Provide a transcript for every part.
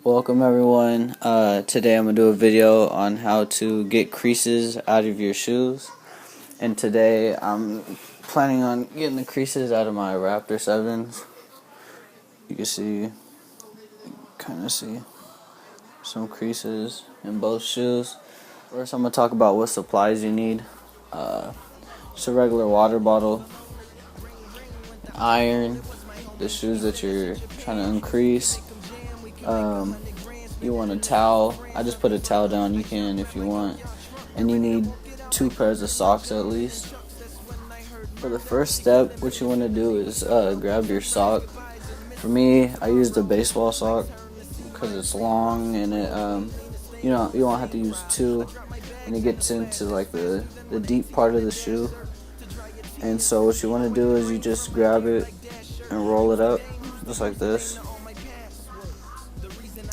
Welcome everyone. Today I'm going to do a video on how to get creases out of your shoes. And today I'm planning on getting the creases out of my Raptor 7s. You can kind of see some creases in both shoes. First I'm going to talk about what supplies you need. Just a regular water bottle, an iron, the shoes that you're trying to uncrease. You want a towel. I just put a towel down. You can if you want. And you need 2 pairs of socks at least. For the first step, what you want to do is grab your sock. For me, I use the baseball sock because it's long and it you don't have to use 2, and it gets into like the deep part of the shoe. And so what you want to do is you just grab it and roll it up just like this.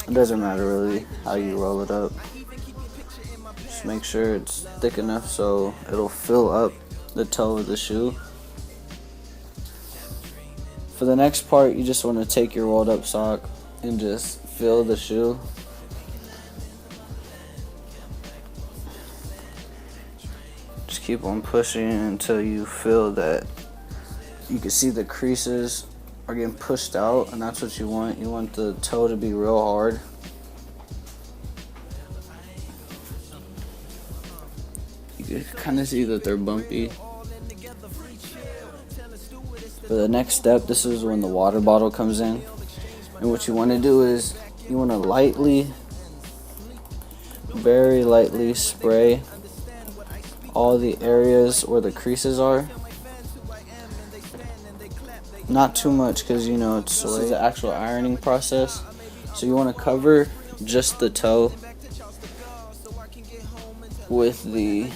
It doesn't matter really how you roll it up. Just make sure it's thick enough so it'll fill up the toe of the shoe. For the next part, you just want to take your rolled up sock and just fill the shoe. Just keep on pushing until you feel that you can see the creases are getting pushed out, and that's what you want. You want the toe to be real hard. You can kind of see that they're bumpy. For the next step, this is when the water bottle comes in. And what you want to do is you want to lightly, very lightly spray all the areas where the creases are. Not too much because it's Suede. This is the actual ironing process. So you want to cover just the toe with the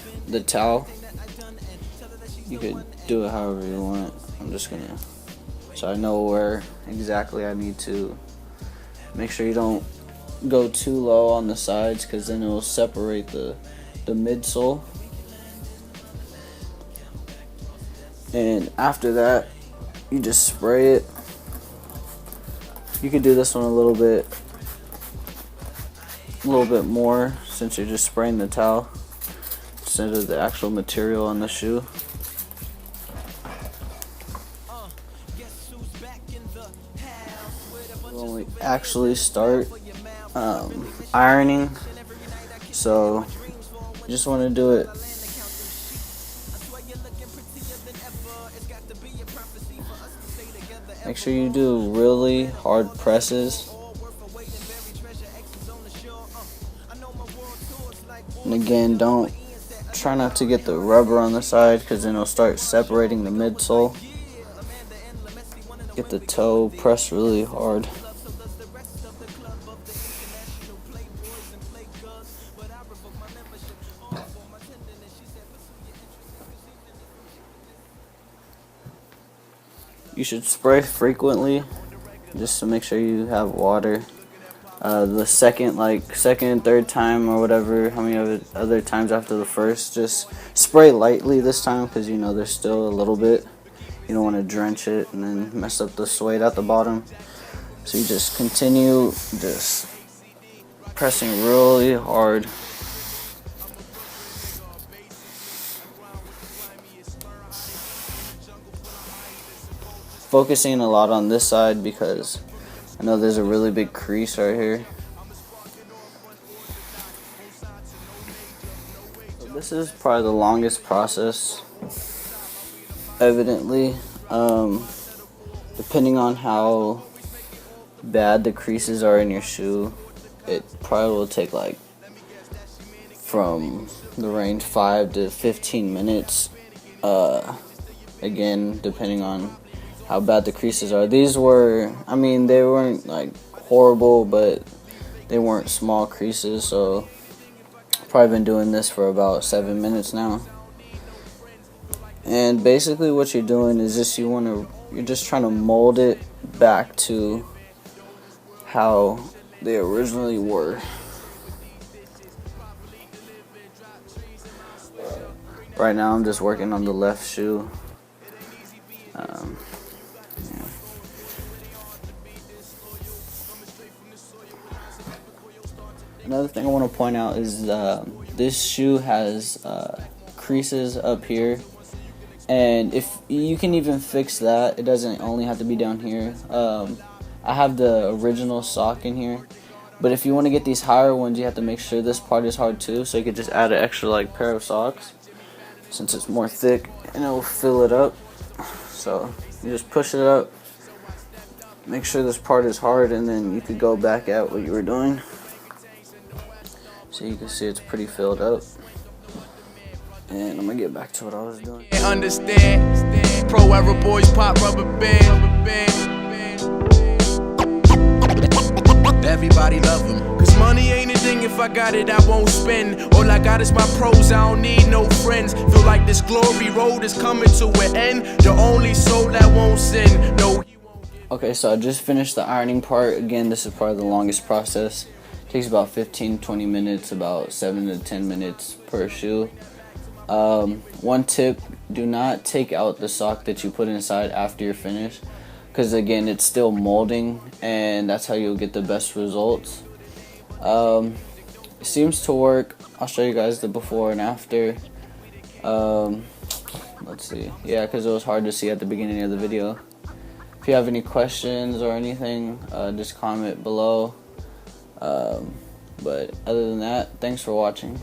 towel. You could do it however you want. I'm just gonna, so I know where exactly I need to. Make sure you don't go too low on the sides because then it will separate the midsole. And after that, you just spray it. You could do this one a little bit more since you're just spraying the towel instead of the actual material on the shoe. When we actually start ironing, so you just want to do it make sure you do really hard presses. And again, try not to get the rubber on the side because then it'll start separating the midsole. Get the toe pressed really hard. You should spray frequently just to make sure you have water. The second and third time or whatever, how many other times after the first, just spray lightly this time because there's still a little bit. You don't want to drench it and then mess up the suede at the bottom. So you just continue just pressing really hard. Focusing a lot on this side because I know there's a really big crease right here. So this is probably the longest process, evidently. Depending on how bad the creases are in your shoe, it probably will take like from the range 5 to 15 minutes. Again, depending on how bad the creases are. These were, they weren't like horrible, but they weren't small creases, so I've probably been doing this for about 7 minutes now. And basically what you're doing is you're just trying to mold it back to how they originally were. Right now I'm just working on the left shoe. Another thing I want to point out is this shoe has creases up here, and if you can even fix that, it doesn't only have to be down here. I have the original sock in here, but if you want to get these higher ones, you have to make sure this part is hard too, so you could just add an extra like pair of socks since it's more thick, and it will fill it up. So you just push it up, make sure this part is hard, and then you could go back at what you were doing. So you can see it's pretty filled up. And I'm gonna get back to what I was doing. Understand, pro era boys pop rubber band. Everybody love him. Cause money ain't a thing, if I got it I won't spend. All I got is my pros, I don't need no friends. Feel like this glory road is coming to an end. The only soul that won't sin, no. Okay, so I just finished the ironing part. Again, this is probably the longest process. It takes about 15-20 minutes, about 7 to 10 minutes per shoe. One tip, do not take out the sock that you put inside after you're finished, because again, it's still molding, and that's how you'll get the best results. It seems to work. I'll show you guys the before and after. Let's see. Yeah, because it was hard to see at the beginning of the video. If you have any questions or anything, just comment below. But other than that, thanks for watching.